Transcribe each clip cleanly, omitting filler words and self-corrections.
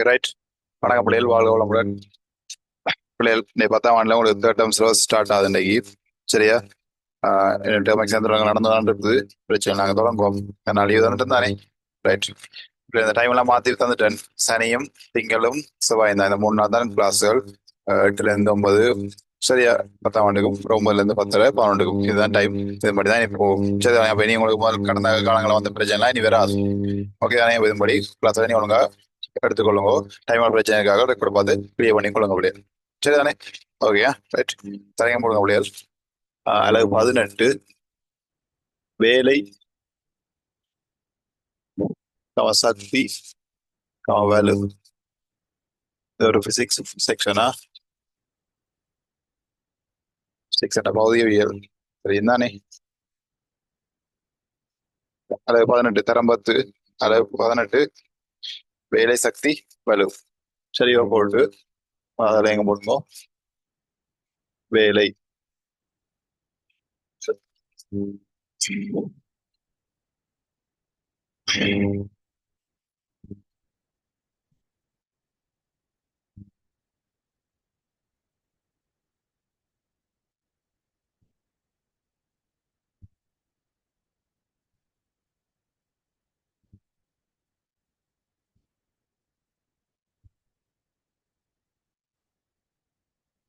Right. வணக்கம் பிள்ளைகள், வாழ்க வளமுடன். பிள்ளைகள் இன்னைக்கு 10ஆம் ஆண்டுல உங்களுக்கு தேர்ட் டேர்ம் சிலபஸ் ஸ்டார்ட் ஆகுது இன்னைக்கு. சரியா? டேர்ம் எக்ஸாம் நடந்துதான் இருக்குது. பிரச்சனை நாங்கள் தொடங்குவோம். நான் லீவ் தானே தானே. ரைட். இப்போ இந்த டைம் எல்லாம் மாற்றி தந்துட்டேன். சனியும் திங்களும் செவ்வாயும் தான் இந்த 3 நாள் தான் கிளாஸுகள். 8லேருந்து 9. சரியா? 10ஆம் ஆண்டுக்கும் 9லேருந்து 10, 11க்கும் இதுதான் டைம். இது மாதிரி தான் இப்போ. சரி, அப்போ இனி உங்களுக்கு முதல் கடந்த காலங்களில் வந்த பிரச்சனைலாம் இனி வராது. ஓகே தானே? இதன்படி கிளாஸ் நீ ஒழுங்கா எடுத்துக்கொள்ளுங்க. டைம் பிரச்சனைக்காக ரெக்கார்ட் பார்த்து கிளியர் பண்ணி கொள்ளுங்க பிள்ளைகள். சரிதானே? Okay, right. தரங்க போடுங்க பிள்ளைகள். அழகு 18 வேலை சக்தி வேலு. இது ஒரு பிசிக்ஸ் செக்ஷனா? செக்ஷன் பகுதியவியல். சரி தானே? அழகு 18 தரம் 10. அழகு 18 வேலை சக்தி வலு. சரியா போட்டு அதில் எங்க போடணும்? வேலை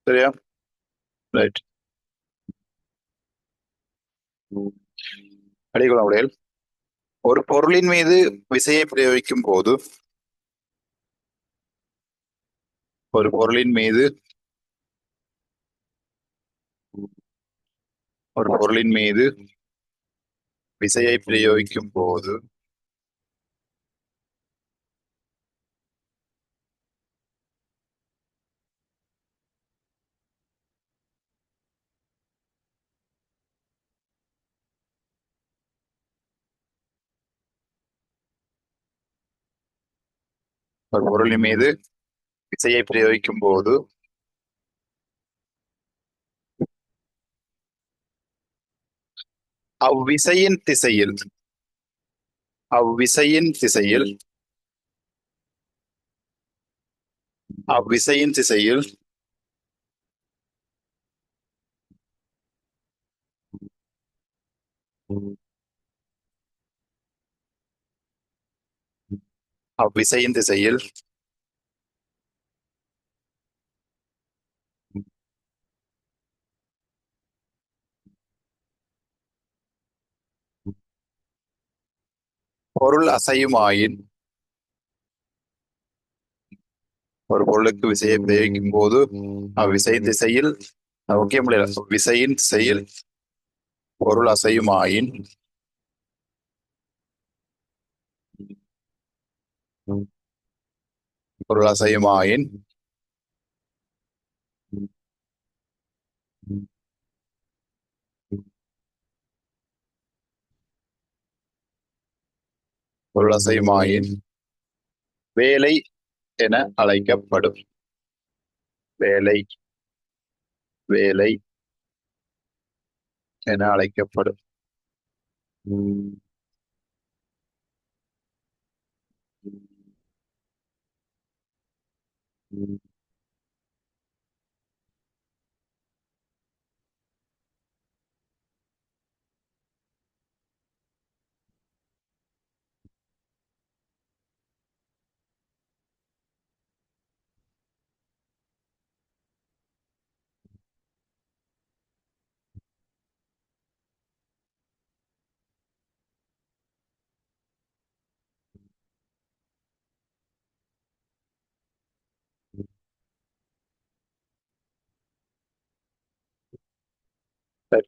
சரியா? ரைட். அடிக்கலாம் பிள்ளைகள். ஒரு பொருளின் மீது விசையை பிரயோகிக்கும் போது ஒரு பொருளின் மீது ஒரு பொருளின் மீது விசையை பிரயோகிக்கும் போது ஒரு பொருளின் மீது விசையை பிரயோகிக்கும் போது அவ்விசையின் திசையில் அவ்விசையின் திசையில் அவ்விசையின் திசையில் அவ்விசையின் திசையில் பொருள் அசையுமாயின் ஒரு பொருளுக்கு விசையை பிரயோகிக்கும் போது அவ்விசை திசையில் ஓகே முடியல. விசையின் திசையில் பொருள் அசையுமாயின் பொருள் அசையுமாயின் பொருள் அசையுமாயின் வேலை என அழைக்கப்படும். வேலை வேலை என அழைக்கப்படும்.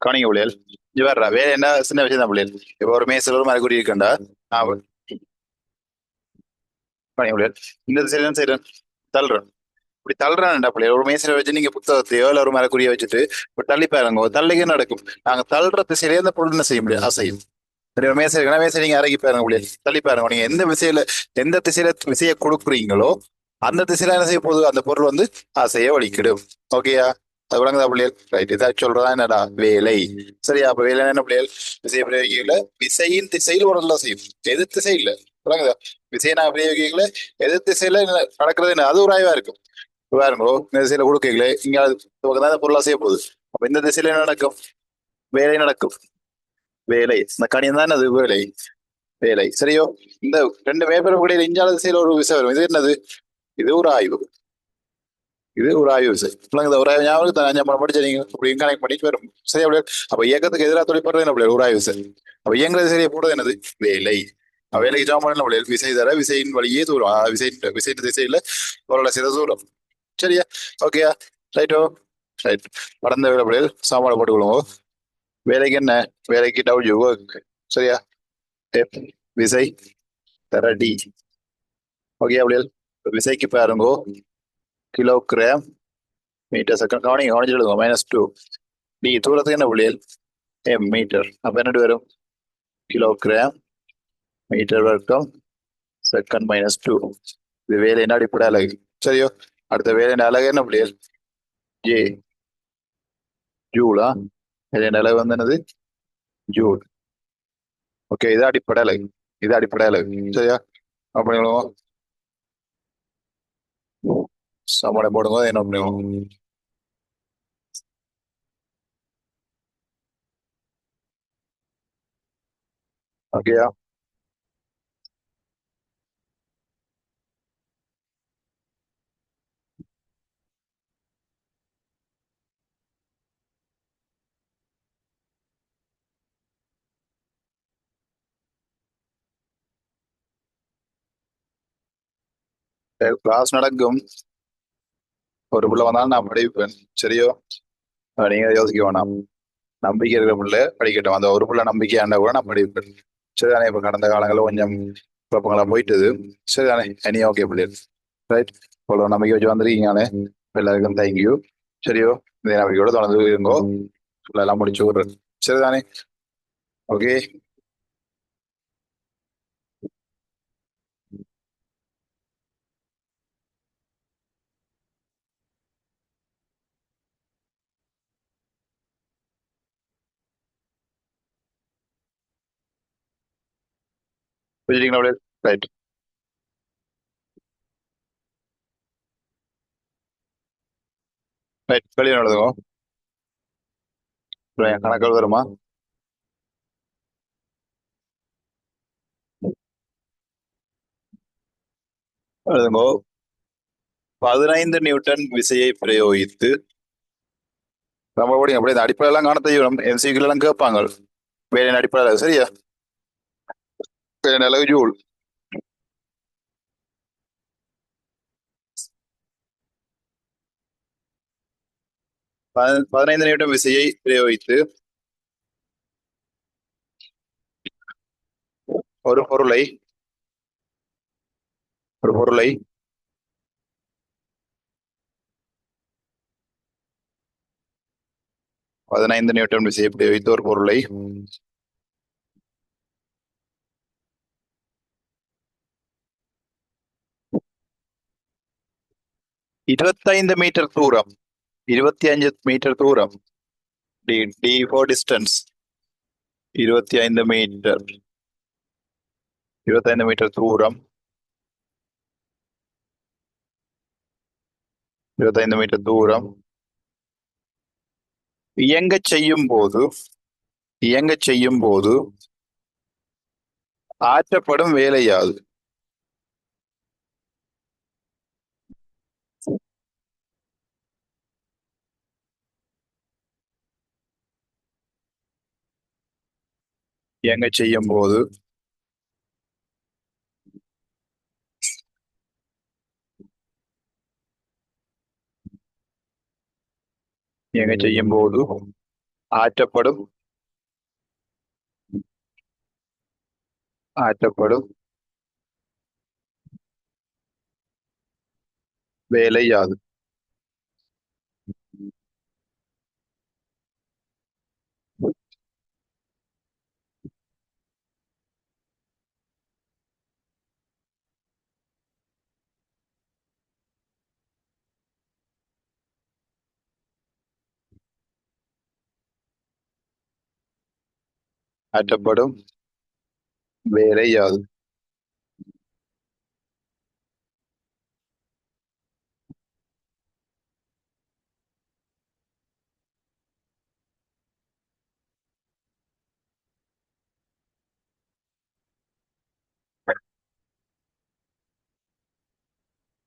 கவனிங்க பிள்ளைகள். இங்க வர்ற வேலை என்ன சின்ன விஷயம் தான் பிள்ளைகள். இப்போ ஒரு மேசல் ஒரு மாதிரி கூடி இருக்கண்டா. கவனிங்க பிள்ளைகள். இந்த திசையில செய்யறேன், தள்ளுறேன். இப்படி தள்ளுறான்டா பிள்ளைகள். ஒரு மேசையில வச்சு நீங்க புத்தகத்தையோ இல்ல ஒரு மாதிரி குறிய வச்சுட்டு இப்ப தள்ளி பாருங்க. ஒரு தள்ளிக்க நடக்கும். நாங்க தள்ளுற திசையிலே அந்த பொருள் என்ன செய்ய முடியும்? அசையும். சரி, ஒரு மேசை இருக்குன்னா மேசை நீங்க இறக்கி பாருங்க பிள்ளைகள். தள்ளி பாருங்க. நீங்க எந்த திசையில விசையை கொடுக்குறீங்களோ அந்த திசையில என்ன செய்ய போகுது? அந்த பொருள் வந்து அசைய வலிக்கிடும். ஓகேயா? அது விளங்குதா பிள்ளைகள்? ரைட். இதை சொல்றதா என்னடா வேலை. சரியா? அப்ப வேலை என்ன பிள்ளைகள்? விசையை பிரயோகிக்கல. விசையின் திசையில் ஒரு செய்யும். எது திசை இல்ல. விளங்குதா? விசையை நாங்க பிரயோகிக்கல, எதிர் திசையில நடக்கிறது என்ன, அது ஒரு ஆய்வா இருக்கும். பாருங்க, இந்த திசையில கொடுக்கல, இங்க தான் பொருளா செய்ய போகுது. அப்ப இந்த திசையில என்ன நடக்கும்? வேலை நடக்கும். வேலை, இந்த கணியம் தான் அது வேலை. வேலை சரியோ. இந்த ரெண்டு மேற்பரப்புகளில் இஞ்சால திசையில ஒரு விசை வரும். இது என்னது? இது ஒரு ஆய்வு. இது ஒரு ஆய்வு விசை. விளங்குதா? ஒரு ஆய்வு ஞாபகம் அஞ்சாம் படிச்சீங்க, அப்படி கனெக்ட் பண்ணி வரும். சரி அப்படியே. அப்ப இயக்கத்துக்கு எதிராக தொழிற்படுறது என்ன அப்படியே ஒரு ஆய்வு விசை. அப்ப இயங்குற திசையை போடுறது என்னது? வேலை. வேலைக்கு ஜாமான என்ன விசை தர விசையின் வழியே தூரம், விசை விசை திசையில ஒரு சில தூரம். சரியா? ஓகேயா? ரைட்டோ. ரைட். படந்த வேலை அப்படியே சாப்பாடு போட்டுக்கொள்ளுங்க. வேலைக்கு என்ன? வேலைக்கு டபிள்யூ ஒர்க். சரியா? F விசை தர டி. ஓகே அப்படியே. விசைக்கு பாருங்கோ, கிலோகிராம் மீட்டர் செகண்ட். கவனிங்க, கவனிச்சு எழுதுங்க. -2. டி தூரத்துக்கு என்ன புள்ளியல்? M metre. அப்ப என்ன வரும்? கிலோகிராம் மீட்டர் வர்க்கம் செகண்ட் -2. இது வேலையின் அடிப்படை அலகு. சரியோ. அடுத்த வேலையின் அலகு என்ன புள்ளியல்? ஜே. ஜூலா. வேலையின் அலகு வந்து என்னது? ஜூல். ஓகே, இது அடிப்படை அலகு. இது அடிப்படை அலகு. சரியா? அப்படி சமடை போடுங்க. என்ன பண்ணுவோம்? ஓகேயா? கிளாஸ் நடக்கும். ஒரு பிள்ளை வந்தாலும் நான் படிப்பேன். சரியோ. நீங்க யோசிக்க வேணாம். நம்பிக்கை இருக்கிற பிள்ளை படிக்கட்டும். அந்த ஒரு பிள்ளை நம்பிக்கையாண்டா கூட நான் படிப்பேன். சரிதானே? இப்ப கடந்த காலங்களில் கொஞ்சம் குழப்பங்களா போயிட்டது. சரிதானே? இனி ஓகே பிள்ளை. ரைட். இவ்வளவு நம்பிக்கை வச்சு வந்திருக்கீங்களே, எல்லாருக்கும் தேங்க்யூ. சரியோ. இந்த நம்பிக்கையோட தொடர்ந்து இருங்கோ. எல்லாம் முடிச்சு விடுறேன். சரிதானே? ஓகே. ரைட். ரைட். வெளியே நடந்துக்கோ. கணக்கு வருமா? எழுதுங்கோ. 15 நியூட்டன் விசையை பிரயோகித்து, நம்ம படிங்க அப்படியே. இந்த அடிப்படை எல்லாம் காண தெரியும். எம்சிக்யூ எல்லாம் கேட்பாங்க. வேலையின் அடிப்படை சரியா? வேலையின் அளவு ஜூல். 15 நியூட்டன் விசையை பிரயோகித்து ஒரு பொருளை ஒரு பொருளை 15 நியூட்டன் விசையை பிரயோகித்து ஒரு பொருளை 25 மீட்டர் தூரம், 25 மீட்டர் தூரம், D D for distance. 25 metre, 25 metre தூரம், 25 மீட்டர் தூரம் இயங்கச் செய்யும் போது, இயங்கச் செய்யும் போது ஆற்றப்படும் வேலை யாது? இயங்கச் செய்யும் போது இயங்கச் செய்யும் போது ஆற்றப்படும் ஆற்றப்படும் வேலை யாது? ஆற்றப்படும் வேலை யாது?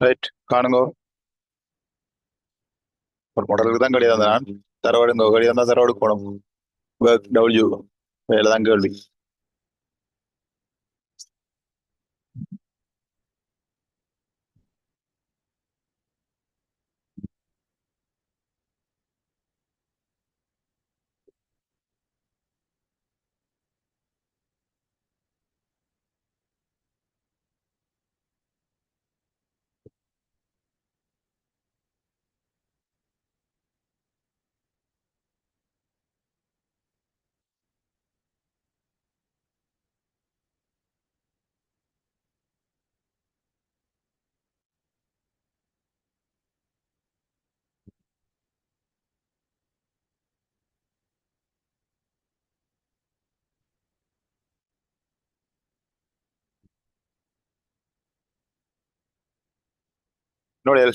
ரைட் காணுங்கோ. ஒரு மாடலுக்கு தான் கிடையாது நான் தரவாடுங்க கிடையாது தான் தரவாடு போகணும். ஒர்க் டபிள்யூ வேலை தான் கேள்வி. என்னுடைய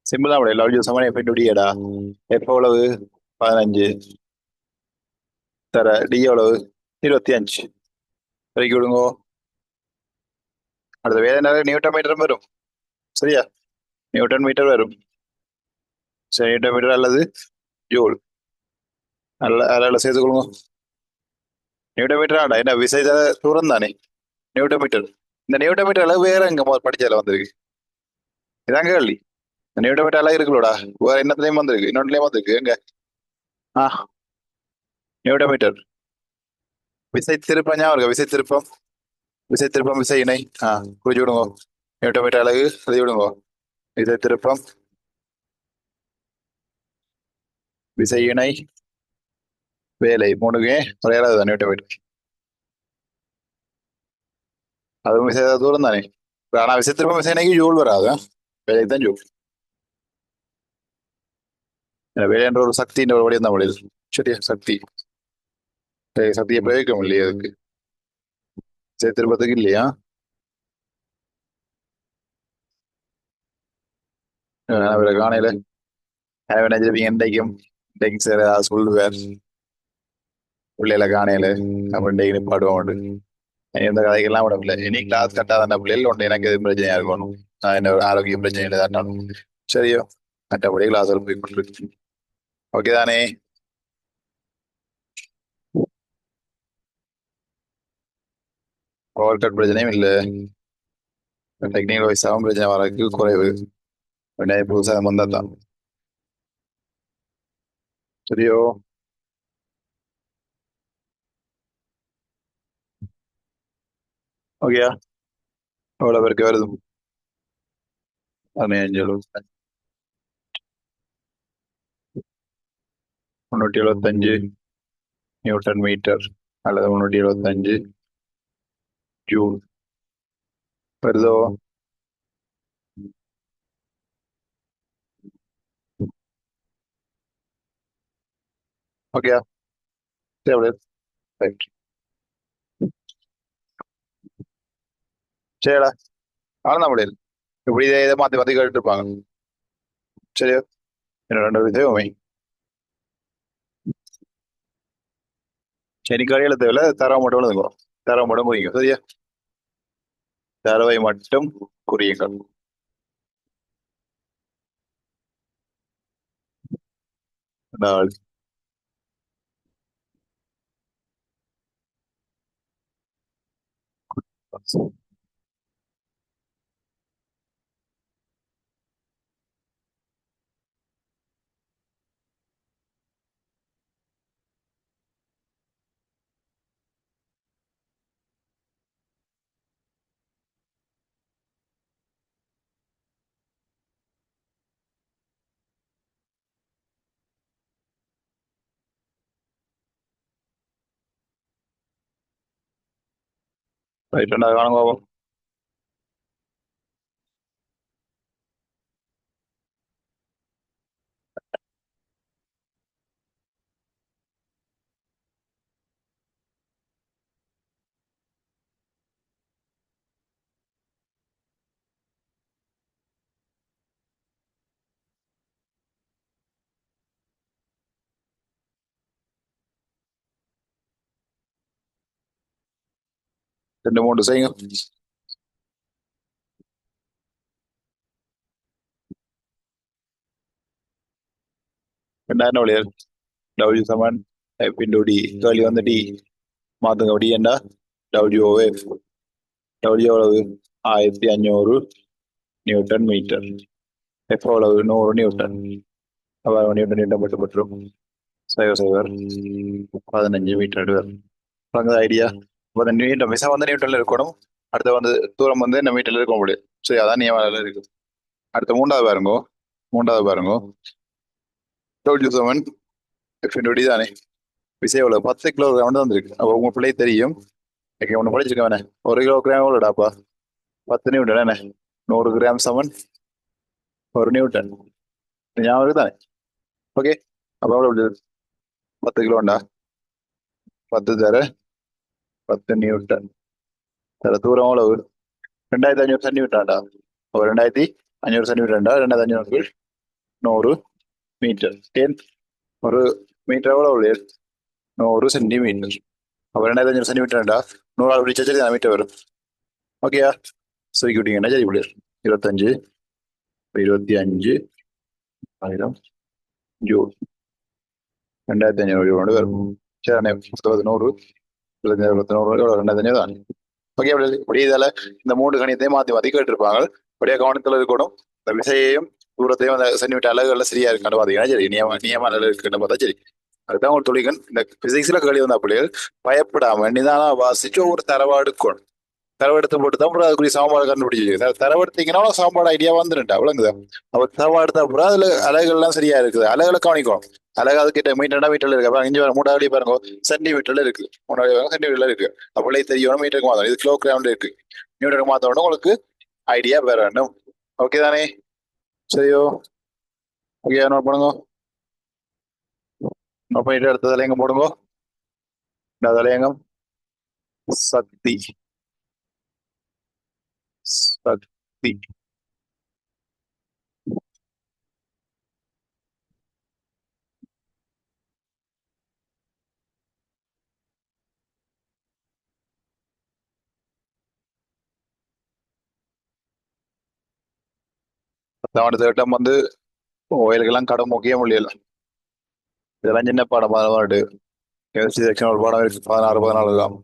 சிம்பிள் தான் முடியும். லவ் சமன் எப்போ டியடா எப்போ எவ்வளவு 15 தர டி எவ்வளவு 25 பெருக்கி விடுங்கோ. அடுத்த வேலை நிறைய நியூட்டன் மீட்டர் வரும். சரியா நியூட்டன் மீட்டர் வரும். சரி நியூட்டன் மீட்டர் அல்லது ஜூல் நல்ல அதில் சேர்த்து கொடுங்க. நியூட்டன் மீட்டர் ஆடா என்ன விசை தூரம் தானே நியூட்டன் மீட்டர். இந்த நியூட்டன் மீட்டர் அளவு வேற எங்க படிச்சால வந்திருக்கு. இதாங்க கேள்வி. இந்த நியூட்டன் மீட்டர் அளவு இருக்குல்லோடா வேற என்னத்துலயும் வந்திருக்கு இன்னொன்னுலயும் வந்திருக்கு எங்க. ஆ நியூட்டன் மீட்டர் விசை திருப்பம் ஞாபகம் இருக்கா? விசை திருப்பம் விசை திருப்பம் விசை இணை. குறிச்சு விடுங்க. நியூட்டன் மீட்டர் அலகு எழுதி விடுங்க. விசை திருப்பம் விசை இணை வேலை மூணுமே ஒரே அளவு தான் நியூட்டன் மீட்டர். அதுவும் விசை தூரம் தானே. ஆனா விசை திருப்பம் விசை இணைக்கு ஜூல் வராது. வேலைக்கு தான் ஜூல். வேலை என்ற ஒரு சக்தின்ற ஒரு வழியும் தான் முடியுது. சரியா சக்தி. சக்தியை பிரயோகிக்க முடியல அதுக்கு விசை திருப்பத்துக்கு இல்லையா. அவரை காணையில நினைச்சிருப்பீங்க இன்றைக்கும் இன்றைக்கு சார் சொல்லுவார் பிள்ளைகளை காணையில நம்ம இன்றைக்கு பாடுவோம். இந்த கதைகள்லாம் விடவில்லை. இனி கிளாஸ் கட்டாத பிள்ளைகள் ஒன்று எனக்கு எதுவும் பிரச்சனையா இருக்கணும். நான் என்ன ஒரு ஆரோக்கிய பிரச்சனை இல்லை தாட்டாலும் சரியோ மற்றபடி கிளாஸ் போய் கொண்டிருக்கு. ஓகே தானே. பவர் கட் பிரச்சனையும் இல்லை. டெக்னிக்கல் வைஸாகவும் பிரச்சனை வரக்கு குறைவு. புதுசாக வந்தா தான் சரியோ. ஓகேயா எவ்வளோ பேருக்கு வருது 15 375 நியூட்டன் மீட்டர் அல்லது 375 ஜூல் வருதோ. ஓகேயா சரி ரைட் சரிடா அவ்வளோதான் முடியல. இப்படி இதை மாற்றி மாற்றி கேட்டுட்டு இருப்பாங்க. சரியோ என்ன ரெண்டு விஷயமே சரி கடையில தேவையில்ல தரவை மட்டும் எழுதுங்க. தரவை மட்டும் குறிங்க சரியா. தரவை மட்டும் குறியுங்கள். நாள் ரைட் ரெண்டாவது காணுங்க பாப்போம். ரெண்டு மூணு செய்யுங்க. ரெண்டாயிரம் வழியர் டபிள்யூ சமன் எஃப் இன்டூ டி கேள்வி வந்து டி மாத்துங்க டி என்ன டபிள்யூ எஃப் டபிள்யூ எவ்வளவு 1500 நியூட்டன் மீட்டர் எஃப் எவ்வளவு 100 நியூட்டன் அப்ப நியூட்டன் நியூட்டன் பட்டுப்பட்டுரும் சைவர் சைவர் 15 மீட்டர் வரும் ஐடியா இப்போ அந்த நியூட்டன் விசா வந்து நியூட்டன்ல இருக்கணும் அடுத்து வந்து தூரம் வந்து இந்த மீட்டர்ல இருக்க முடியும் சரி அதான் நியமனம் இருக்குது அடுத்த மூன்றாவது பாருங்க W seven F into D தானே விசை எவ்வளவு 10 கிலோகிராம் தான் வந்திருக்கு அப்போ உங்க பிள்ளை தெரியும் ஒன்று படிச்சிருக்கேன் 1 கிலோகிராம் எவ்வளோடாப்பா 10 நியூட்டன் என்ன 100 கிராம் சமன் 1 நியூட்டன் ஞாபகம் இருக்குதானே ஓகே அப்போ எவ்வளோ 10 கிலோண்டா 10 தர 10 நியூட்டன் தர தூரம் எவ்வளவு 2500 சென்டிமீட்டர்டா அப்போ 2500 சென்டிமீட்டர்டா 2500 100 மீட்டர் ஏன் ஒரு மீட்டர் எவ்வளவு 100 சென்டிமீட்டர் அப்போ 2500 சென்டிமீட்டர்டா 100 ஆள் பிடிச்சா சரி மீட்டர் வரும் ஓகேயா சுருக்கி விட்டீங்கன்னா சரி இப்படி 25 25 1000 ஜூல் 2500 കൊണ്ട് വരും சரி 100 2500 தான் ஓகே இப்படி இதால இந்த 3 கணிதத்தையும் மாத்தி மாத்தி கேட்டிருப்பாங்க அப்படியே கவனத்துல இருக்கணும் இந்த விசையையும் தூரத்தையும் அந்த சென்டிமீட்டர் அலகுகள்ல சரியா இருக்கான்னு பாத்தீங்கன்னா சரி நியம அலகு இருக்குன்னு பார்த்தா சரி அதுதான் ஒரு துளிகன் இந்த பிசிக்ஸ்ல கேள்வி வந்த அப்படியே பயப்படாம நிதானம் வாசிச்சு ஒரு தரவாடுக்கணும் தரவெடுத்து போட்டு தான் அப்புறம் அதுக்குரிய சாப்பாடு கண்டுபிடிச்சு தரவெடுத்தீங்கன்னா சாப்பாடு ஐடியா வந்துருட்டா விளங்குது அப்ப தரவாடுத்த அப்புறம் அதுல அலகுகள்லாம் சரியா இருக்குது அலகுகளை கவனிக்கும் அழகா அதுக்கிட்ட மீட்டர்ல இருக்கு அப்புறம் இங்க மூணாவது பாருங்க சென்டிமீட்டர்ல இருக்கு மூணாவது சென்டிமீட்டர்ல இருக்கு அப்படியே தெரியும் மீட்டருக்கு மாத்தணும் இது கிலோகிராம்ல இருக்கு நியூட்டருக்கு மாத்தணும் உங்களுக்கு ஐடியா வேற வேணும் ஓகே தானே சரியோ ஓகே நோட் பண்ணுங்க நோட் பண்ணிட்டு அடுத்த தலையங்கம் போடுங்க தலையங்கம் சக்தி சக்தி அடுத்த திட்டம் வந்து கோயிலுக்கெல்லாம் கடன் முக்கிய முடியல இதெல்லாம் சின்ன பாடம் 16 கெமிஸ்ட்ரி செக்ஷன் ஒரு பாடம் இருக்கு 16 14 தான்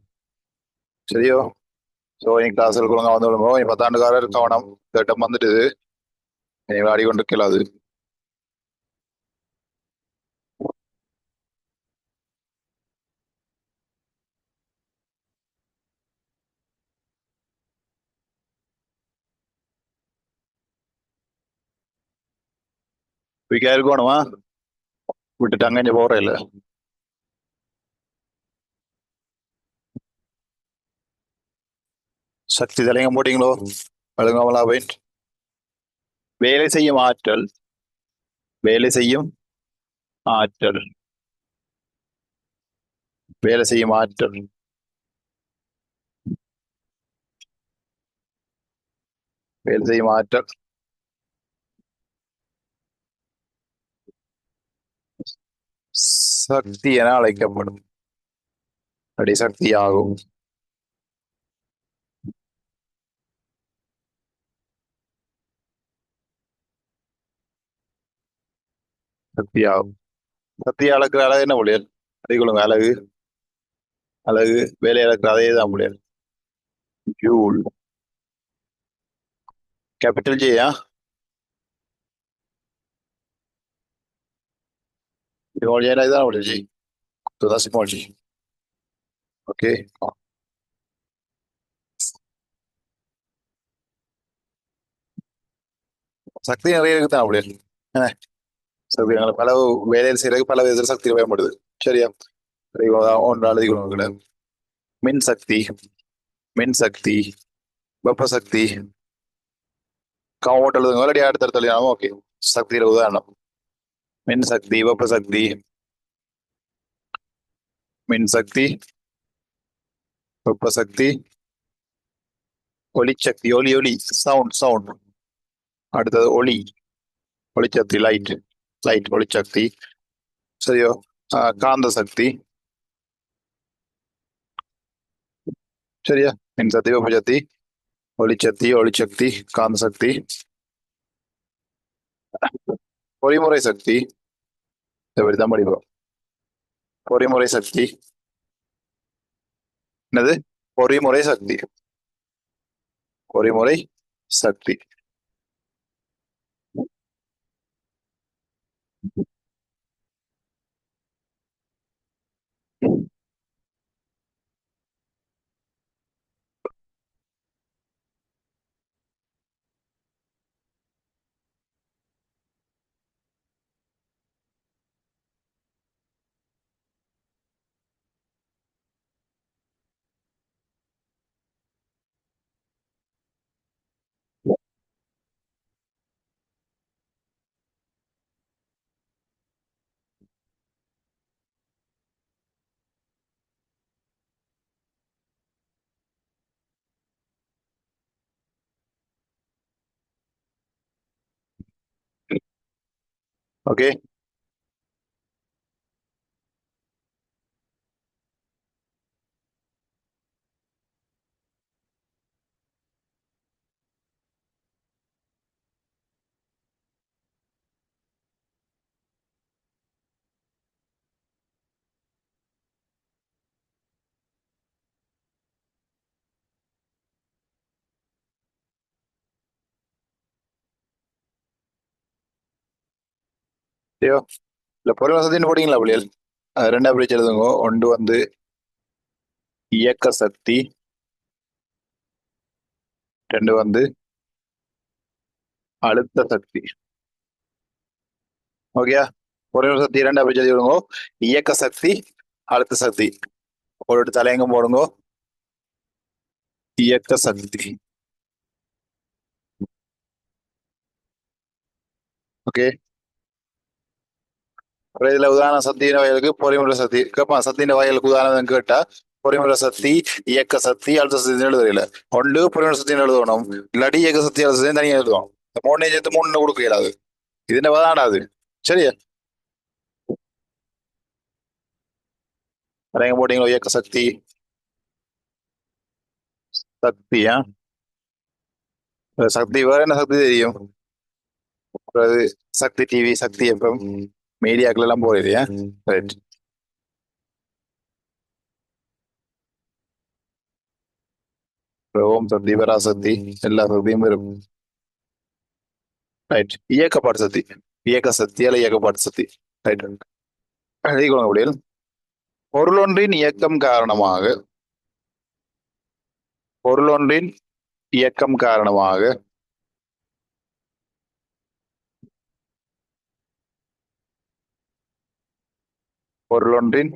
சரியோ ஸோ இன்னைக்கு கிளாஸ் கொடுங்க வந்து விடுங்க 10 ஆண்டுக்காரர் கவனம் திட்டம் வந்துட்டு நீங்கள் ஆடிக்கொண்டு கேளாது வீக்கா இருக்கணுமா விட்டுட்டாங்க இங்கே போகிற இல்லை சக்தி தலைங்க போட்டீங்களோ அழுங்காமலா போயிட் வேலை செய்யும் ஆற்றல் வேலை செய்யும் ஆற்றல் வேலை செய்யும் ஆற்றல் வேலை செய்யும் ஆற்றல் சக்தி என அழைக்கப்படும் அடி சக்தி ஆகும் சக்தி ஆகும் சக்தி அளக்குற அழகு என்ன முடியாது அதிகொள்ளுங்க அழகு அழகு வேலை அளக்குற அதே தான் முடியாது ஜூல் कैपिटल जी है स्मॉल जी ना इधर बोले जी तो दा स्मॉल जी ओके சக்தி நிறைய இருக்குதான் அப்படி என்ன சக்தி பல வேலையில் செய்யறதுக்கு பல விதத்தில் சக்தி பயன்படுது சரியா ஒன்று எழுதிக்கொள்ள மின் சக்தி மின் சக்தி வெப்ப சக்தி கவுண்ட் எழுதுங்க இல்லாட்டி அடுத்த எழுதினாலும் ஓகே சக்தியில உதாரணம் மின் சக்தி வெப்ப சக்தி மின் சக்தி வெப்ப சக்தி ஒளிச்சக்தி ஒலி ஒலி சவுண்ட் சவுண்ட் அடுத்தது ஒளி ஒளிச்சக்தி லைட் லைட் ஒளிச்சக்தி சரியோ காந்த சக்தி சரியா மின் சக்தி வெப்ப சக்தி ஒளிச்சக்தி ஒளிச்சக்தி காந்த சக்தி பொறிமுறை சக்தி இப்படித்தான் படிப்போம். பொறிமுறை சக்தி. என்னது? பொறிமுறை சக்தி. பொறிமுறை சக்தி. ஓகே. ஐயோ, இல்ல பொறிமுறை சக்தின்னு போட்டீங்களா பிள்ளைகள்? ரெண்டா பிரிச்சு எழுதுங்க. ஒன்று வந்து இயக்க சக்தி, ரெண்டு வந்து அழுத்த சக்தி. ஓகேயா? பொறிமுறை சக்தி ரெண்டா பிரிச்சு எழுதி விடுங்க. இயக்க சக்தி, அழுத்த சக்தி. ஒரு தலையங்கம் போடுங்க. இயக்க சக்தி. ஓகே. இதுல உதாரண சக்தியின் வயலுக்கு பொறிமுறை சக்தி கேட்பான். சக்தியின் வயலுக்கு உதாரணம் கேட்டா பொறிமுறை சக்தி, இயக்க சக்தி, அழுத்த சக்தி எழுதுறீல. ஒன்று பொறிமுறை சக்தின்னு எழுதணும், இல்லாட்டி இயக்க சக்தி, அழுத்த சக்தி தனியாக எழுதுவோம். மூணு சேர்த்து மூணு கொடுக்க இயலாது. இது என்ன வாடாது? சரியா? எங்க போட்டீங்களோ இயக்க சக்தி. சக்தியா? சக்தி வேற என்ன சக்தி தெரியும்? அதாவது சக்தி டிவி, சக்தி எஃப்எம், மீடியாக்கள் எல்லாம் போகுது. ரைட். ஓம் சக்தி, பராசக்தி, எல்லா சக்தியும் வரும். ரைட். இயக்கப்பாட்டு சக்தி. இயக்க சக்தி அல்ல இயக்கப்பாட்டு சக்தி. ரைட். எழுதிக்கொள்ளுங்க முடியும். பொருளொன்றின் இயக்கம் காரணமாக, பொருளொன்றின் இயக்கம் காரணமாக பொருளொன்றின்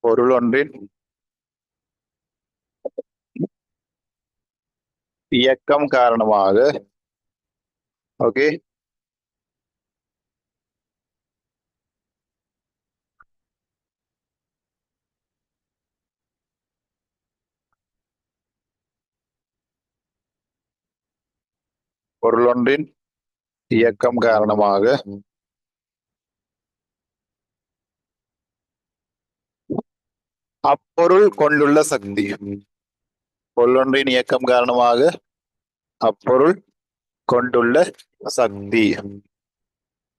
பொருளொன்றின் இயக்கம் காரணமாக. ஓகே. பொருளொன்றின் இயக்கம் காரணமாக அப்பொருள் கொண்டுள்ள சக்தி. பொருளொன்றின் இயக்கம் காரணமாக அப்பொருள் கொண்டுள்ள சக்தி.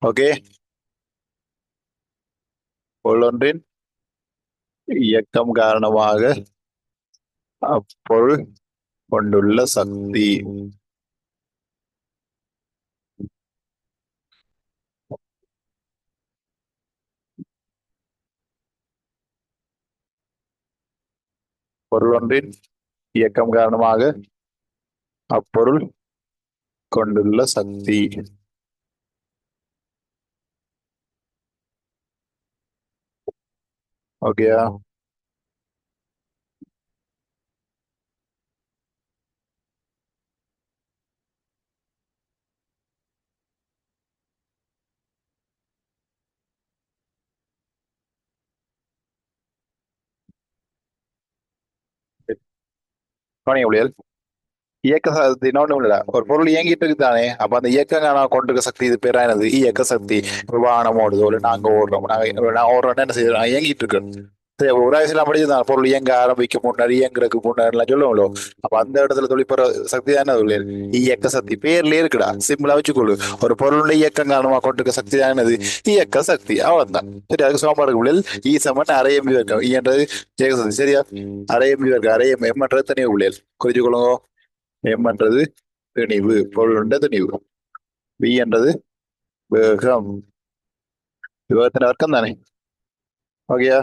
ஓகே. பொருளொன்றின் இயக்கம் காரணமாக அப்பொருள் கொண்டுள்ள சக்தி. பொருளொன்றின் இயக்கம் காரணமாக அப்பொருள் கொண்டுள்ள சக்தி. ஓகேயா? கவனிங்க முடியாது. இயக்க சக்தி இன்னொன்றும் இல்ல, ஒரு பொருள் இயங்கிட்டு இருக்குதானே, அப்ப அந்த இயக்கங்க கொண்டிருக்க சக்தி இது பேர் என்னது? இயக்க சக்தி. இப்ப வாகனம் ஓடுதோ, இல்லை நாங்க ஓடுறோம், நான் ஓடுறோம்னா என்ன செய்யறோம்? நான் இயங்கிட்டு இருக்கேன். சரி, ஒரு வயசுல படிச்சுதான் பொருள் இயங்க ஆரம்பிக்கும் முன்னாடி இயங்குறதுக்கு முன்னாடிலாம் சொல்லுவோம்ல. அப்ப அந்த இடத்துல தொழிற்பெற சக்தி தானே தொழில் இயக்க சக்தி பேர்லயே இருக்குடா. சிம்பிளா வச்சுக்கொள்ளு. ஒரு பொருளுடைய இயக்கம் காரணமா கொண்டிருக்க சக்தி தானது இயக்க சக்தி. அவ்வளவுதான். சரி, அதுக்கு சோமாறு உள்ளில் ஈசமன் அரையம்பி வர்க்கம் ஈன்றது இயக்க சக்தி. சரியா? அரையம்பி வர்க்கம் அரையம் எம்ன்றது தனிவு உள்ளியல் குறிச்சு கொள்ளுங்க. எம்ன்றது திணிவு, பொருளுண்ட திணிவு. வி என்றது வேகம், வேகத்தின் வர்க்கம் தானே. ஓகேயா?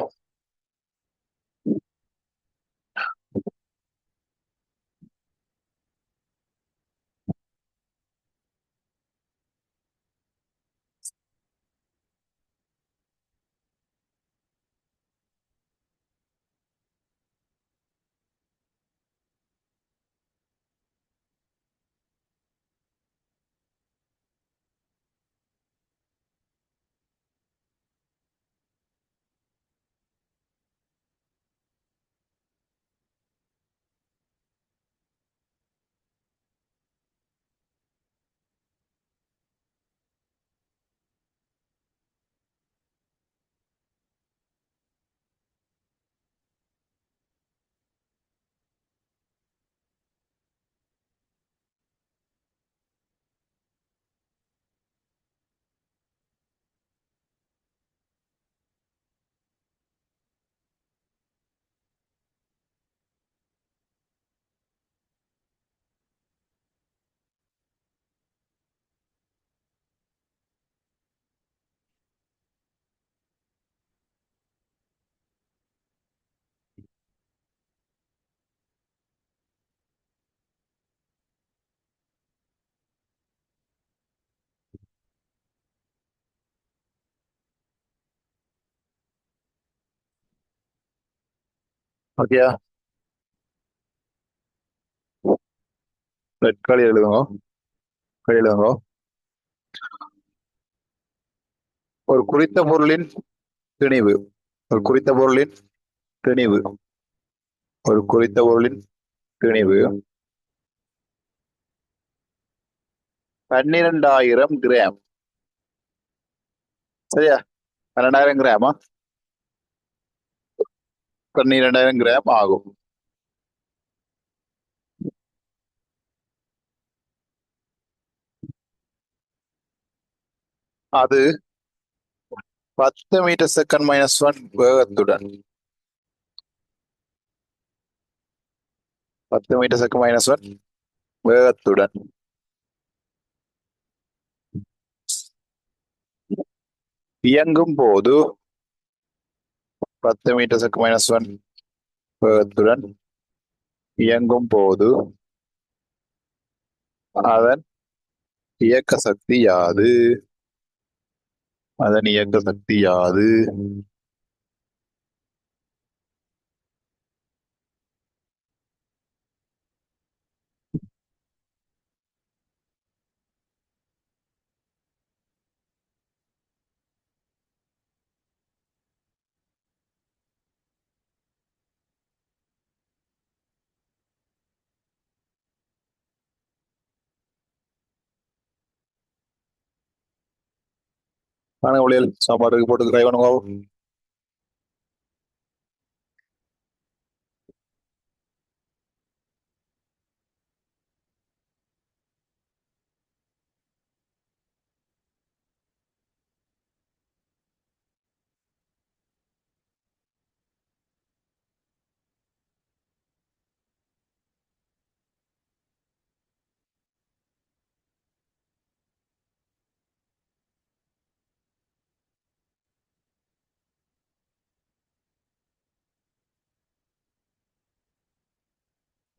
ஓகேயா? ரெட் களி எழுதுங்க. களி எழுதுங்க. ஒரு குறித்த பொருளின் திணிவு. ஒரு குறித்த பொருளின் திணிவு. ஒரு குறித்த பொருளின் திணிவு 12,000 கிராம். சரியா? 12,000 கிராமா? 12,000 கிராம் ஆகும். அது 10 மீட்டர்/செகண்ட்-1 வேகத்துடன் 10 மீட்டர்/செகண்ட்-1 வேகத்துடன் இயங்கும் போது 10 மீட்டர்/செகண்ட்-1 வேகத்துடன் இயங்கும் போது அதன் இயக்க சக்தி யாது? அதன் இயக்க சக்தி யாது? வாங்க ஊழியல் சாப்பாட்டுக்கு போட்டு ட்ரை பண்ணுங்க.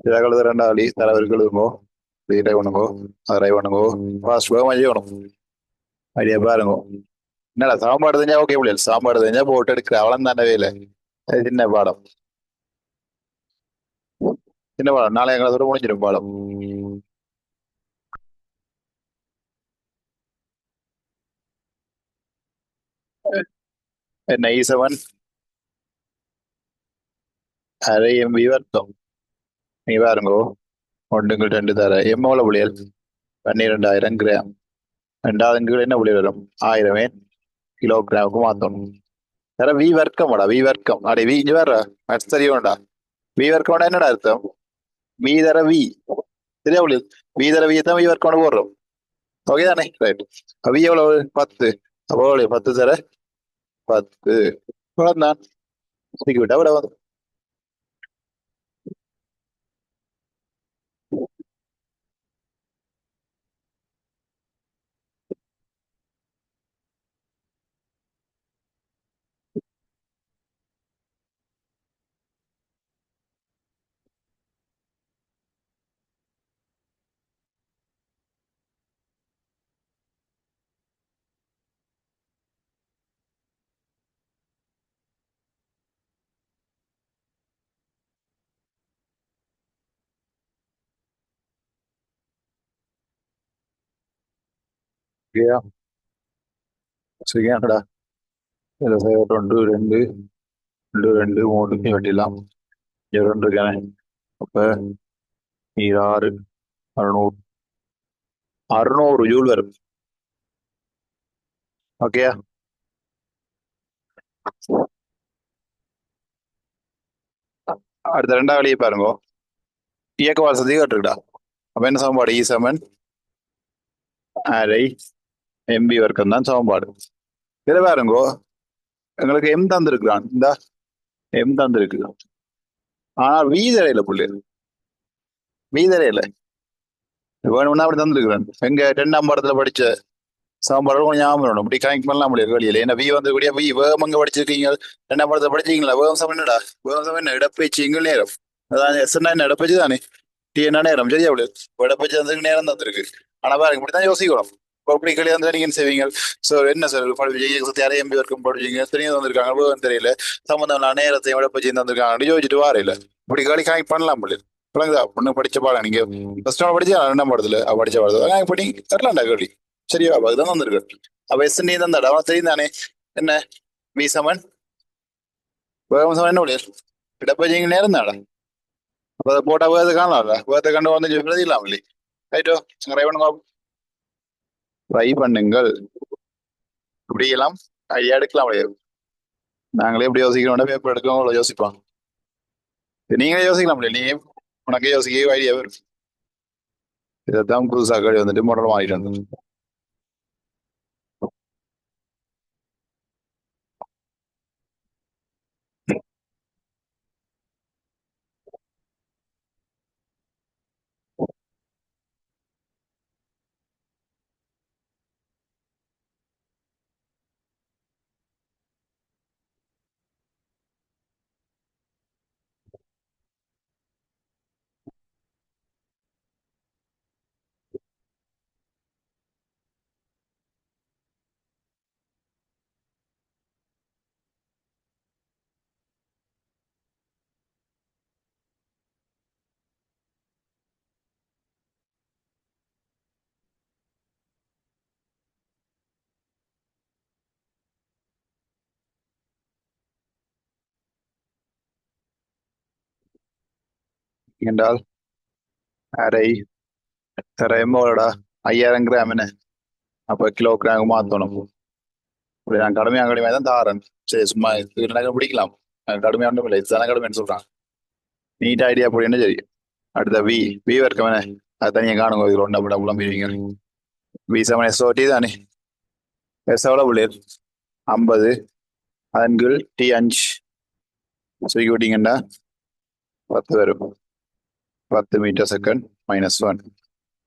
இதாக எழுது 2 தலைவருக்கு எழுதுங்கோ. ட்ரை பண்ணுங்கோ. ட்ரை பண்ணுங்கோ. ஃபாஸ்ட் வேகமா செய்யணும். ஐடியா பாருங்க. என்னடா சாப்பாடு தெரிஞ்சா ஓகே முடியாது. சாப்பாடு தெரிஞ்சா போட்டு எடுக்கிற அவளம் தானே வேலை. அது சின்ன பாடம். சின்ன பாடம். நாளை எங்களை முடிஞ்சிடும் பாடம். என்ன ஈசவன் அரை MB வருத்தம். நீ பாருங்கோ. ஒன்றுங்கள் 2 தர எவ்வளவு புள்ளியல்? 12,000 கிராம். 2வது கீழே என்ன புள்ளி வரும்? 1000 கிலோகிராமுக்கு மாத்தணும். வேற வி வர்க்கமாடா வி வர்க்கம் அடே வி இங்க வேற மேட்ச் தெரியும்டா வி வர்க்கம்டா என்னடா அர்த்தம் வி தர வி சரியா புள்ளி வி தர வி தான் வி வர்க்கம் போடுறோம் ஓகே தானே ரைட் வி எவ்வளவு 10 அப்போ எவ்வளவு 10 தர 10 தான் தூக்கி விட்டா விட வந்து சரியா சரியாடா ஒன்று ரெண்டு ரெண்டு ரெண்டு மூணு வெட்டிடலாம் ரெண்டு இருக்கானே அப்ப இது ஆறு 600 600 ஜூல் வரும் ஓகே அடுத்த ரெண்டாவது வழியை பாருங்க இயக்க வசதி கேட்டுருக்கா அப்ப என்ன சமன்பாடு E7 அரை எம்பி வர்க்கம் தான் சமன்பாடு இதுல பாருங்கோ எங்களுக்கு எம் தந்திருக்கிறான் இந்த எம் தந்திருக்கு ஆனா வீதரையில புள்ளி வீதரையில வேணும்னா அப்படி தந்திருக்கிறேன் எங்க 2ஆம் பாடத்துல படிச்ச சமன்பாடு கொஞ்சம் ஞாபகம் வேணும் இப்படி கனெக்ட் பண்ணலாம் முடியாது வெளியில ஏன்னா வி வந்து கூடிய வி வேகம் அங்க படிச்சிருக்கீங்க 2ஆம் பாடத்துல படிச்சீங்களா வேகம் சமம் என்னடா வேகம் சமம் என்ன இடப்பெயர்ச்சி எங்கள் நேரம் அதான் எஸ் என்ன இடப்பெயர்ச்சி தானே டி என்ன நேரம் சரியா அப்படி இடப்பெயர்ச்சி தந்திருக்கு நேரம் தந்திருக்கு ஆனா பாருங்க இப்படித்தான் யோசிக்கணும் இப்போ இப்படி கிடையாது வந்து நீங்க என்ன செய்வீங்க ஸோ என்ன சார் படிப்பீங்க யாரையும் எம்பி வரைக்கும் படிப்பீங்க தெரியும் வந்திருக்காங்க வேகம் தெரியல சம்பந்தம் நேரத்தையும் இடப்பெயர்ச்சி தந்திருக்காங்க யோசிச்சுட்டு வார இல்ல இப்படி களி கனெக்ட் பண்ணலாம் முடியாது விளங்குதா பொண்ணு படிச்ச பாடம் நீங்க ஃபர்ஸ்ட் படிச்சா 2ஆம் பாடத்துல படிச்ச பாடத்துல இப்படி வரலாம்டா கேள்வி சரியா அப்ப அதுதான் வந்திருக்கு அப்ப எஸ் நீ தான் அவன் தெரியும் தானே என்ன வி சமன் வேகம் சமன் என்ன முடியாது இடப்பெயர்ச்சி நேரம் தானே அப்ப அதை போட்டா வேகத்தை காணலாம்ல வேகத்தை கண்டு வந்து பிரதிக்கலாம் இல்லை ரைட்டோ ட்ரை பண்ணுங்க ட்ரை பண்ணுங்கள் இப்படி எல்லாம் ஐடியா எடுக்கலாம் முடியாது நாங்களே எப்படி யோசிக்கணும் பேப்பர் எடுக்கலாம் அவ்வளோ யோசிப்போம் நீங்களே யோசிக்கலாம் முடியாது நீ உனக்கே யோசிக்க ஐடியா வரும் இதைத்தான் புதுசாக வந்துட்டு மாடல் மாறிட்டு வந்து என்றால் அரை தர எம்போடா 5000 கிராம் என்ன அப்ப கிலோகிராம் மாத்தணும் இப்படி நான் கடுமையாக தான் தாரேன் சரி சும்மா இது பிடிக்கலாம் கடுமையான இல்லை இதுதானே கடுமைன்னு சொல்றான் நீட் ஐடியா போடுன்னு சரி அடுத்த வி வி வர்க்கம் என்ன அது தனியாக காணுங்க இது ஒன்றா விட புலம்பிடுவீங்க வி செவன் SOT தானே எஸ் எவ்வளோ புள்ளியர் 50 அதன்கள் டி 5 சுருக்கி விட்டீங்கன்னா 10 வரும் 10 மீட்டர் செகண்ட் -1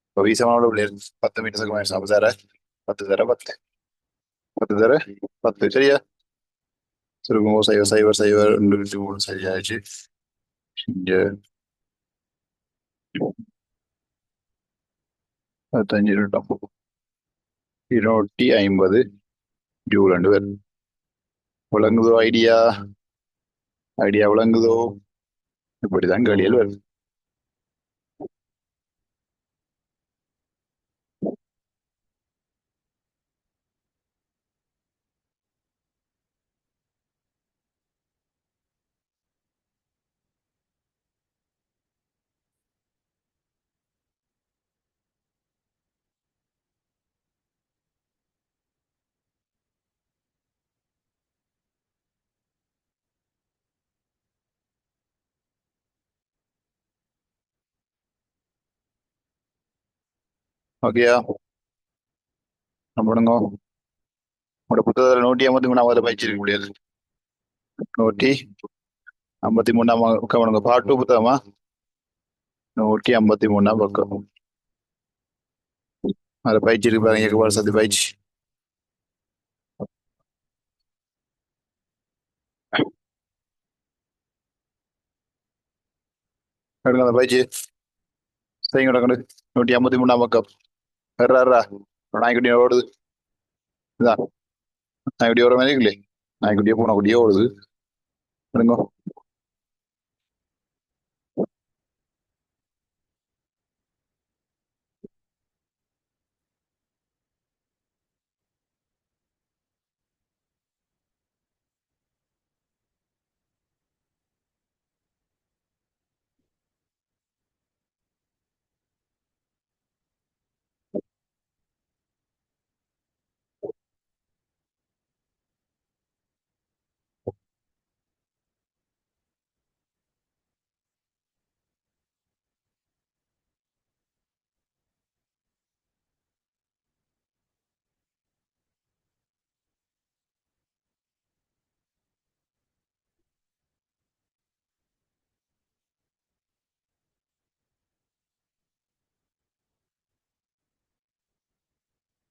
இப்போ வி செவன் எவ்வளோ புள்ளியர் 10 மீட்டர் செகண்ட் மைனஸ் 50 தர 10 தர 10 10 தர 10 சரியா சுருக்குமோ சைவர் சைவர் சைவர் 2 சரியாச்சு இங்க 15 250 ஜூல் ரெண்டு பேர் விளங்குதோ ஐடியா ஐடியா விளங்குதோ இப்படிதான் களியல் வருது ஓகேயா? பண்ணுங்க. உங்களோட புத்தகத்தில் 153 பயிற்சி முடியாது. 153 பக்கம் பார்ட் 2 புத்தகமா? 153 பக்கம். அதில் பயிற்சி இருக்கு பாருங்க, வருஷத்து பயிற்சி. எடுங்க அந்த பயிற்சி செய்யுங்க. கிடக்கு 153 பக்கம். வேறா நாய்க்குட்டி ஓடுது. இதான் நாய்க்குட்டி ஓடுற மாதிரி இருக்குல்லே. நாய்க்குட்டியே பூனை குட்டியே ஓடுது. எடுங்க.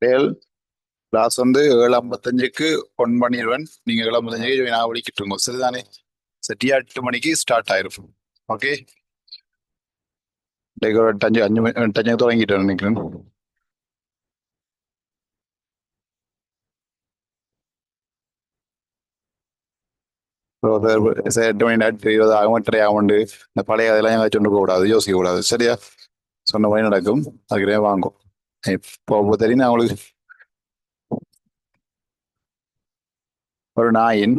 டேல் கிளாஸ் வந்து 7:55 ஒன் பண்ணிடுவேன். நீங்க 7:55 நான் வலிக்கிட்டு இருக்கோம். சரிதானே? சரியா 8 மணிக்கு ஸ்டார்ட் ஆயிரும். ஓகே. ஒரு 5 தொடங்கிட்டு நினைக்கிறேன். ஒரு 8 மணி 20 ஆகும், 8:30 ஆகும். இந்த பழைய அதெல்லாம் ஏதாச்சும் கொண்டு போகக்கூடாது, யோசிக்க கூடாது. சரியா? சொன்ன மாதிரி நடக்கும். அதுக்கிட்டே வாங்கும். இப்போ தெரியும் அவங்களுக்கு. ஒரு நாயின்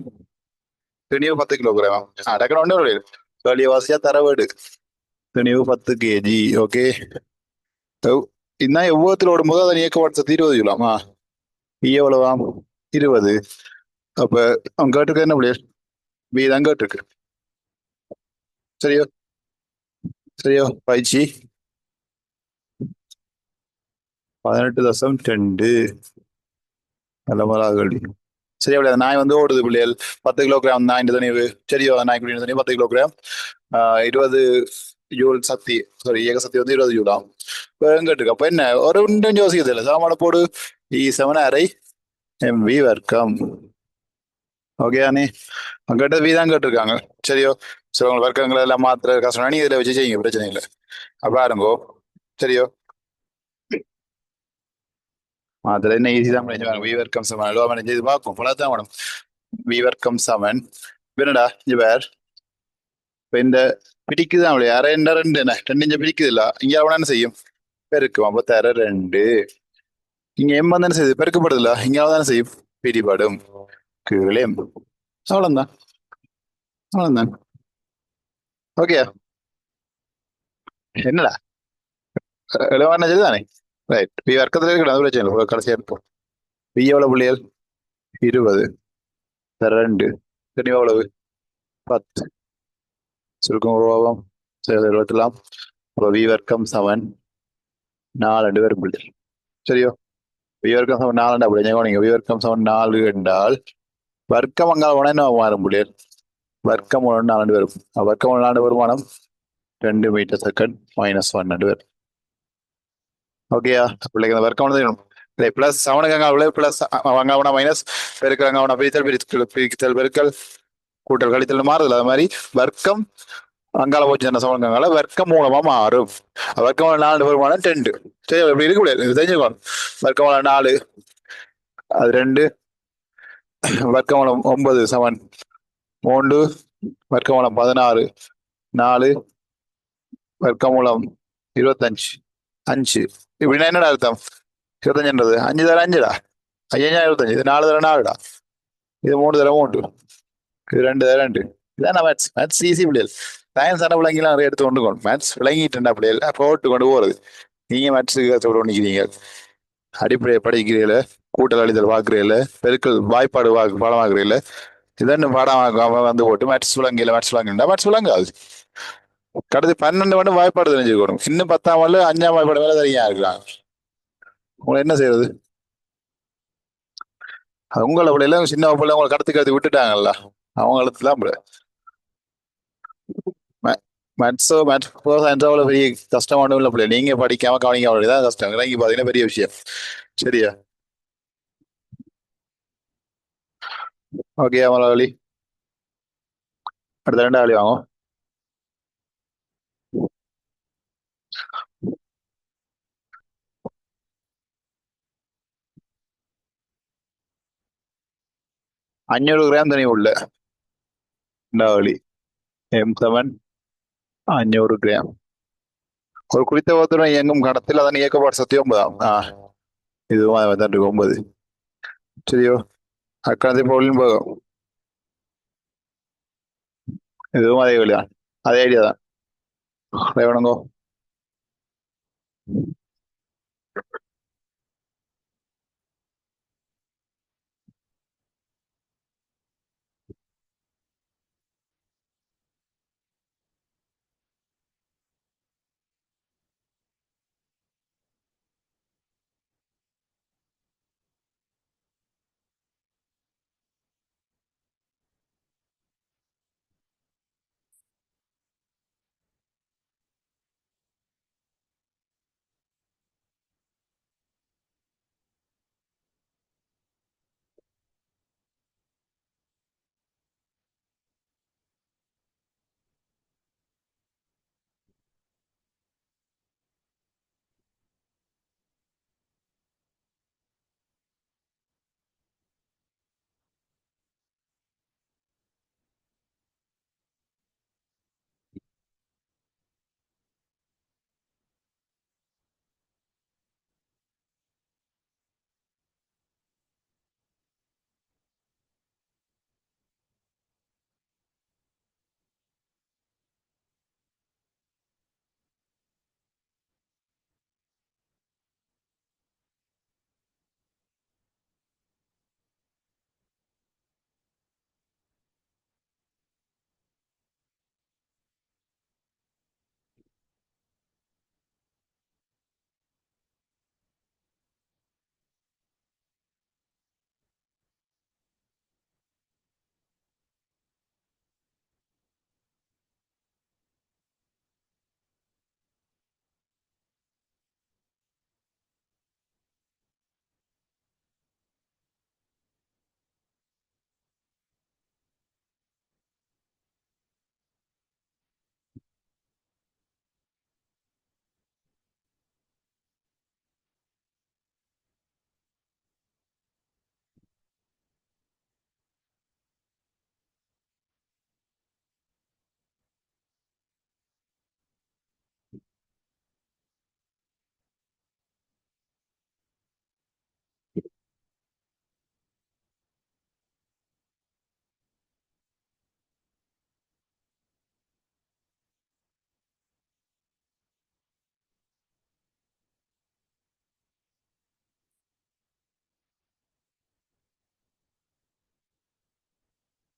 திணிவு 10 கிலோகிராம். அடக்கணும் ஒன்று வெளிய வாசியா தர வீடு. திணிவு 10 kg. ஓகே. இன்னும் எவ்வளோத்தில் ஓடும்போது அதை இயக்க வாட்சத்து 20 கிலோமா? எவ்வளவாம்? 20. அப்ப அவன் கேட்டுருக்க என்ன பிள்ளையர்? பி தான் கேட்டுருக்கு. சரியோ? சரியோ பயிற்சி 18.2. நல்ல முதலாளி. சரியா பிள்ளையா? நாய் வந்து ஓடுது பிள்ளைகள். 10 கிலோகிராம் நாயின் துணிவு. சரியோ? நாய்க்குடி துணி 10 கிலோகிராம். 20 ஜூல் சக்தி. சாரி, இயக்க சக்தி வந்து 20 ஜூலாம். கேட்டுருக்கு. அப்ப என்ன ஒரு ரெண்டு யோசிக்கிறது இல்லை. சாமான போடு. E7 MV வர்க்கம். ஓகே அண்ணே. கேட்டது வீ தான் கேட்டிருக்காங்க. சரியோ? சரி, உங்க வர்க்கங்களை எல்லாம் மாத்திர கஷ்டம். நீ இதில் வச்சு செய்யுங்க, பிரச்சனை இல்லை. அப்ப ஆரம்போ. சரியோ? மாத்திர என்ன ஈஸி தான் பண்ணி வி வர்க்கம் 7 எழுவா இது பார்க்கும் பலதான் வேணும். வி வர்க்கம் 7 என்னடா இங்க வேற. இப்ப இந்த பிடிக்குதான் அவளை 2 என்ன 2 பிடிக்குது இல்ல. இங்க அவன என்ன செய்யும்? பெருக்கும். அப்ப தர 2. இங்க தானே செய்யுது, பெருக்கப்படுது இல்ல. இங்க தானே செய்யும், பிடிபடும். கீழே அவ்வளவுதான். அவ்வளவுதான். ஓகே. என்னடா எழுவான தானே? ரைட். பி வர்க்கத்துல இருக்கணும், அது பிரச்சனை இல்லை. கடைசியா இருக்கும். பி எவ்வளவு புள்ளிகள்? 20 தர 2. சரி, எவ்வளவு? 10. சுருக்கம் உருவாகும். சரி, எழுபத்தலாம். அப்போ வி வர்க்கம் 7 4 பேர் புள்ளிகள். சரியோ? வி வர்க்கம் 7 4 அப்படி நீங்க வி வர்க்கம் 7 4 என்றால் வர்க்கம் அங்கே போனா என்ன மாறும் புள்ளிகள்? வர்க்கம் 1 4 பேரும். வர்க்கம் 1 4 வருமானம் 2 மீட்டர் செகண்ட் -1 பேர். ஓகேயா பிள்ளைங்க? இந்த வர்க்கம் வந்து பிளஸ் 7க்கு அங்கே பிளஸ் அங்கே மைனஸ் பெருக்கல் அங்கே பிரித்தல் பிரித்தல் பெருக்கல் கூட்டல் கழித்தல் மாறுதல். அது மாதிரி வர்க்கம் அங்கால போச்சு என்ன சமன்கால வர்க்கம் மூலமா மாறும். வர்க்கம் 4 வருமானம் 2. சரி, எப்படி இருக்க முடியாது, தெரிஞ்சுக்கணும். வர்க்கம் 4 அது 2. வர்க்கம் 9 7 3. வர்க்கம் 16 4. வர்க்கம் 25 5. இப்படின்னா என்னடா அர்த்தம்? 25ன்றது 5 தர 5டா. 5 25. இது 4 தர 4டா. இது 3 தர 3. இது 2 தர 2. இதான் மேத்ஸ். மேத்ஸ் ஈஸி பிள்ளைகள். சயின்ஸ் ஆன பிள்ளைங்களாம் நிறைய எடுத்து கொண்டு போகணும். மேத்ஸ் விளங்கிட்டுண்டா பிள்ளைகள் போட்டு கொண்டு போறது. நீங்க மேத்ஸுக்கு கஷ்டப்பட்டு பண்ணிக்கிறீங்க. அடிப்படையை படிக்கிறீங்கள, கூட்டல் அழித்தல் பார்க்குறீங்கள, பெருக்கல் வாய்ப்பாடு பாடம் ஆகுறீங்கள. இதான் பாடம் வந்து போட்டு மேத்ஸ் விளங்கல. மேத்ஸ் விளங்குண்டா மேத்ஸ் விளங்காது. கடைசி 12 மட்டும் வாய்ப்பாடு தெரிஞ்சுக்கணும். இன்னும் 10ஆம் 5ஆம் வாய்ப்பாடு மேல தெரியா இருக்கிறாங்க. உங்களை என்ன செய்யறது? அது உங்களை பிள்ளைல சின்ன பிள்ளை உங்களை கடத்தி கடத்தி விட்டுட்டாங்கல்ல. அவங்களுக்கு தான் மேத்ஸோ மேத்ஸ் சயின்ஸோ அவ்வளோ பெரிய கஷ்டமான இல்லை பிள்ளை. நீங்க படிக்காம கவனிக்காம தான் கஷ்டம். இங்கே பார்த்தீங்கன்னா பெரிய விஷயம். சரியா? ஓகே அமலாவளி. அடுத்த ரெண்டாவளி வாங்க. 500 கிராம் தனி உள்ள. ரெண்டாவளி. M7 500 gram. ஒரு குறித்த பத்திரம் இயங்கும் கடத்தில் அதன் இயக்கப்பாடு சக்தி 9. இதுவும் அதை தான் இருக்கு 9. சரியோ? அக்கணத்தை பொருளின் போகும். இதுவும் அதே வழிதான். அதே ஐடியா தான். வேணுங்கோ.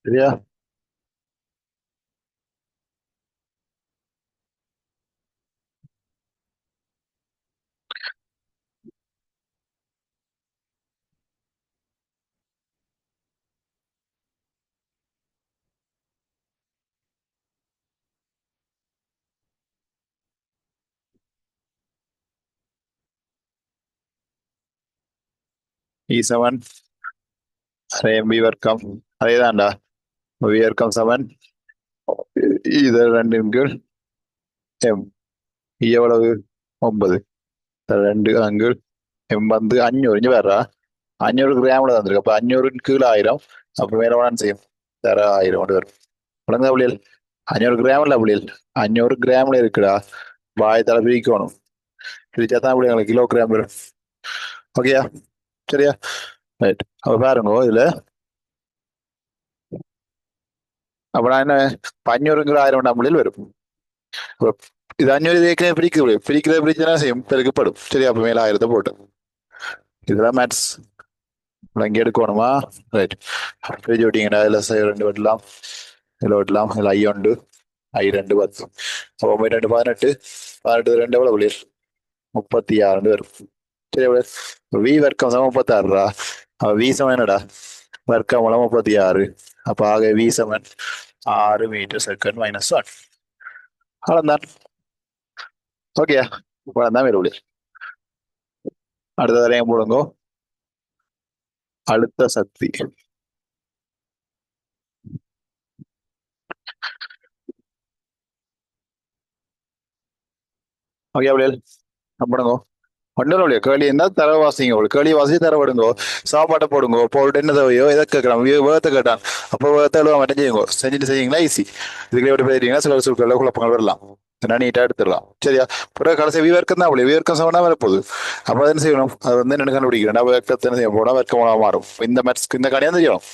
சரியா? E7 MB வர்க்கம். அதேதான்டா. வி வர்க்கம் 7. இது ரெண்டின் கீழ் M. எவ்வளவு? 9. ரெண்டு அங்கு எம் வந்து 500. இங்க வேறா 500 கிராம்ல தந்திருக்கு. அப்ப 500 கீழே 1000. அப்ப வேற வேணாம் செய்யும். தர 1000 கொண்டு வரும். உடனே புள்ளியல் 500 கிராம்ல புள்ளியல் 500 கிராம்ல இருக்குடா. வாயத்தால பிரிக்கணும். பிரிச்சா தான் புள்ளி எங்களுக்கு கிலோகிராம் வரும். ஓகேயா? சரியா? ரைட். அப்ப பாருங்க இதுல. அப்ப நான் என்ன 500 1000 புள்ளியில் வரும். அப்ப இது 500 ஏற்கனவே பிரிக்க முடியும். பிரிச்சுனா செய்யும் பெருக்கப்படும். சரி, அப்ப மேல 1000 போட்டு இதெல்லாம் மேட்ஸ் இங்கே எடுக்கணுமா? ரைட். பிரிச்சு விட்டீங்கன்னா இதுல 2 வெட்டலாம். இதுல வெட்டலாம். இதுல ஐ உண்டு. I2 10. அப்போ 2 18. 18 2 எவ்வளவு புள்ளியல்? 36 வரும். சரி வி வர்க்கம் சமம் 36. வி சமம் என்னடா வர்க்கம் மூலம் 36. அப்ப ஆக வி சமன் 6 மீட்டர் செகண்ட் -1. அவ்வளவுதான். ஓகே, அவ்வளவுதான் வேறு. அடுத்த தரையும் போடுங்க. அழுத்த சக்தி. ஓகே அப்படியே பண்ணுங்க. ஒன்றும் இல்லையா, கேள்வி என்ன தர வாசிங்க, கேள்வி வாசி தர விடுங்க. சாப்பாட்டை போடுங்க, போட்டு என்ன தேவையோ எதை கேட்கலாம், வேகத்தை கேட்டான். அப்போ வேகத்தை எழுத மட்டும் செய்யுங்க. செஞ்சுட்டு செய்யுங்களா ஈஸி. இதுக்கு எப்படி போயிருக்கீங்கன்னா சில சொற்கள் குழப்பங்கள் வரலாம். நீட்டா எடுத்துடலாம். சரியா? பிறகு கடைசி விவர்க்கம் தான். விவர்க்கம் சமனா வரப்போகுது. அப்போ என்ன செய்யணும், அது வந்து என்ன கண்டுபிடிக்கிறேன், விவர்க்கத்தை என்ன செய்ய போனா வர்க்கமாக மாறும். இந்த மேட்ஸ் இந்த கணிதம் தெரியும்.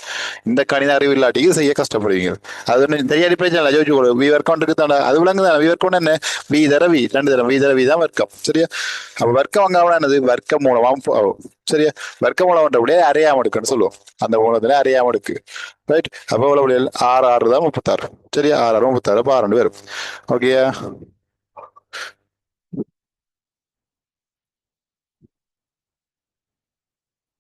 இந்த கணித அறிவு இல்லாட்டிக்கு செய்ய கஷ்டப்படுவீங்க. அது ஒன்று தெரியாத பிரச்சனை இல்லை. ஜோதிச்சு விவர்க்கம் தானே அது விளங்கு தானே. விவர்க்கம் என்ன, வி தர வி 2 தரம் வி தர வி தான் வர்க்கம். சரியா? அப்ப வர்க்கம் அங்க என்னது, வர்க்க மூலமா சரியா? வர்க்க மூலம் அப்படியே அரையாம எடுக்குன்னு சொல்லுவோம். அந்த மூலத்துல அரையாம எடுக்கு. ரைட்? அப்போ 6 6 தான் 36. சரியா? 6 6 36 அப்ப 6 வரும். ஓகே.